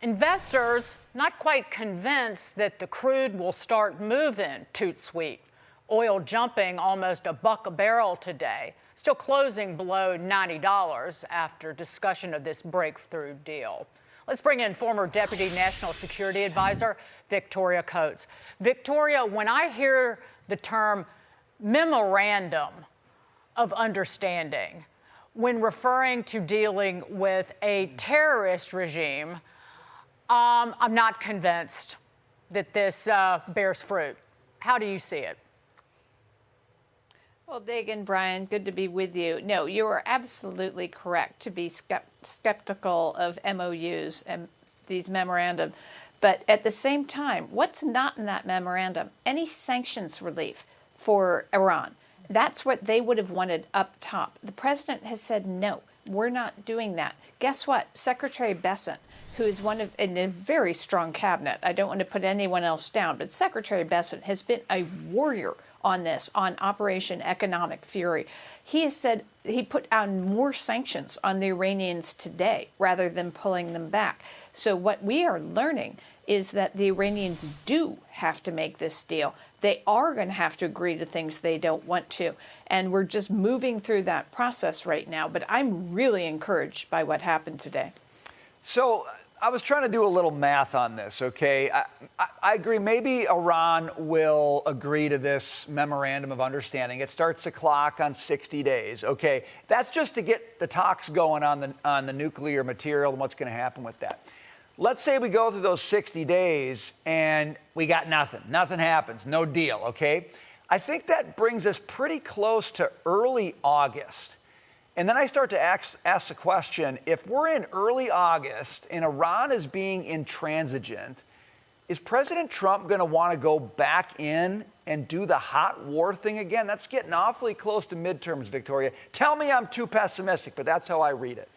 Investors not quite convinced that the crude will start moving toot sweet. Oil jumping almost $1 a barrel today, still closing below $90 after discussion of this breakthrough deal. Let's bring in former Deputy National Security Advisor Victoria Coates. Victoria, when I hear the term memorandum of understanding, when referring to dealing with a terrorist regime, I'm not convinced that this bears fruit. How do you see it? Well, Dagan, Brian, good to be with you. No, you are absolutely correct to be skeptical of MOUs and these memorandum. But at the same time, what's not in that memorandum? Any sanctions relief for Iran. That's what they would have wanted up top. The president has said, no, we're not doing that. Guess what? Secretary Bessent, who is in a very strong cabinet, I don't want to put anyone else down, but Secretary Bessent has been a warrior on this, on Operation Economic Fury. He has said he put out more sanctions on the Iranians today rather than pulling them back. So what we are learning is that the Iranians do have to make this deal. They are going to have to agree to things they don't want to. And we're just moving through that process right now. But I'm really encouraged by what happened today. So I was trying to do a little math on this, okay? I agree. Maybe Iran will agree to this memorandum of understanding. It starts the clock on 60 days, okay? That's just to get the talks going on the nuclear material and what's going to happen with that. Let's say we go through those 60 days and we got nothing. Nothing happens. No deal, okay? I think that brings us pretty close to early August. And then I start to ask the question, if we're in early August and Iran is being intransigent, is President Trump going to want to go back in and do the hot war thing again? That's getting awfully close to midterms, Victoria. Tell me I'm too pessimistic, but that's how I read it.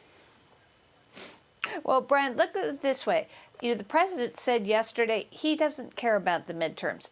Well, Brian, look at it this way. The president said yesterday he doesn't care about the midterms.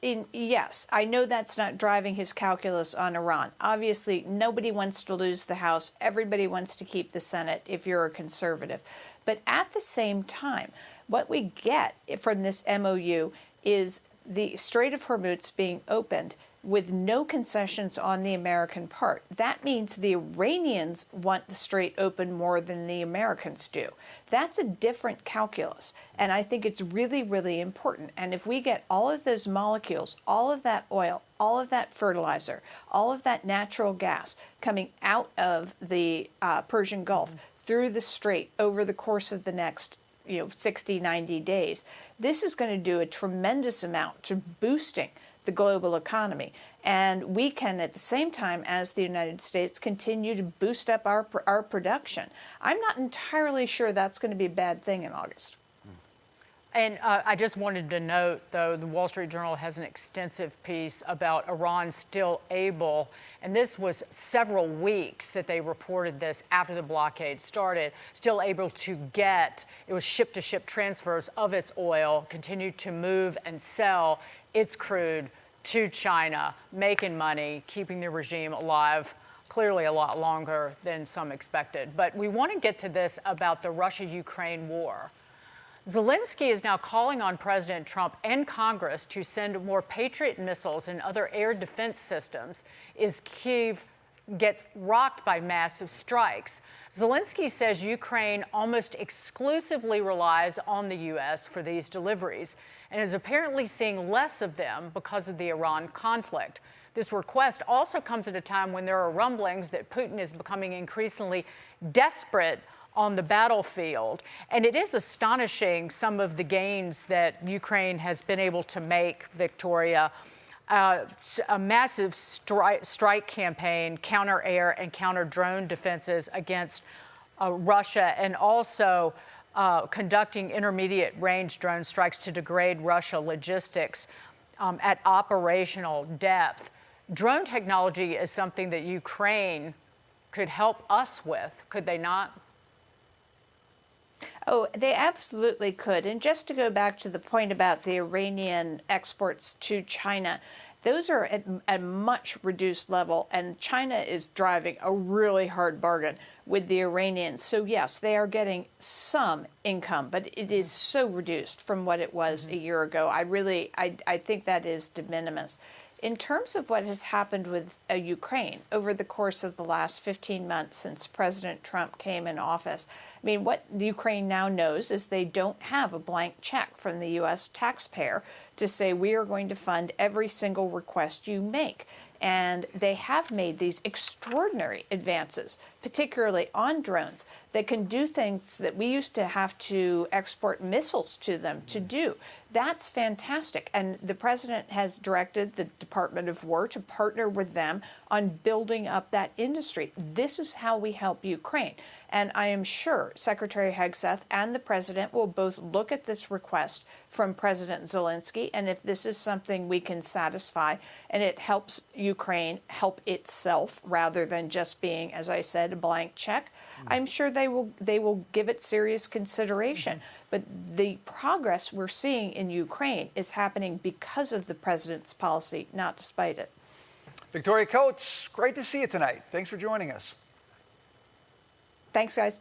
Yes, I know that's not driving his calculus on Iran. Obviously, nobody wants to lose the House. Everybody wants to keep the Senate if you're a conservative. But at the same time, what we get from this MOU is the Strait of Hormuz being opened with no concessions on the American part. That means the Iranians want the strait open more than the Americans do. That's a different calculus, and I think it's really, really important. And if we get all of those molecules, all of that oil, all of that fertilizer, all of that natural gas coming out of the Persian Gulf through the strait over the course of the next 60, 90 days, this is going to do a tremendous amount to boosting the global economy. And we can, at the same time as the United States, continue to boost up our production. I'm not entirely sure that's going to be a bad thing in August. And I just wanted to note, though, the Wall Street Journal has an extensive piece about Iran still able, and this was several weeks that they reported this after the blockade started, still able to get, it was ship-to-ship transfers of its oil, continue to move and sell its crude to China, making money, keeping the regime alive, clearly a lot longer than some expected. But we want to get to this about the Russia-Ukraine war. Zelensky is now calling on President Trump and Congress to send more Patriot missiles and other air defense systems as Kyiv gets rocked by massive strikes. Zelensky says Ukraine almost exclusively relies on the U.S. for these deliveries and is apparently seeing less of them because of the Iran conflict. This request also comes at a time when there are rumblings that Putin is becoming increasingly desperate on the battlefield. And it is astonishing some of the gains that Ukraine has been able to make, Victoria. A massive strike campaign, counter-air and counter-drone defenses against Russia, and also conducting intermediate-range drone strikes to degrade Russia logistics at operational depth. Drone technology is something that Ukraine could help us with, could they not? Oh, they absolutely could. And just to go back to the point about the Iranian exports to China, those are at a much reduced level, and China is driving a really hard bargain with the Iranians. So yes, they are getting some income, but it is so reduced from what it was a year ago. I think that is de minimis. In terms of what has happened with Ukraine over the course of the last 15 months since President Trump came in office, I mean, what Ukraine now knows is they don't have a blank check from the U.S. taxpayer to say we are going to fund every single request you make. And they have made these extraordinary advances, particularly on drones, that can do things that we used to have to export missiles to them to do. That's fantastic. And the president has directed the Department of War to partner with them on building up that industry. This is how we help Ukraine. And I am sure Secretary Hegseth and the president will both look at this request from President Zelensky, and if this is something we can satisfy and it helps Ukraine help itself rather than just being, as I said, a blank check, I'm sure they will give it serious consideration. But the progress we're seeing in Ukraine is happening because of the president's policy, not despite it. Victoria Coates, great to see you tonight. Thanks for joining us. Thanks, guys.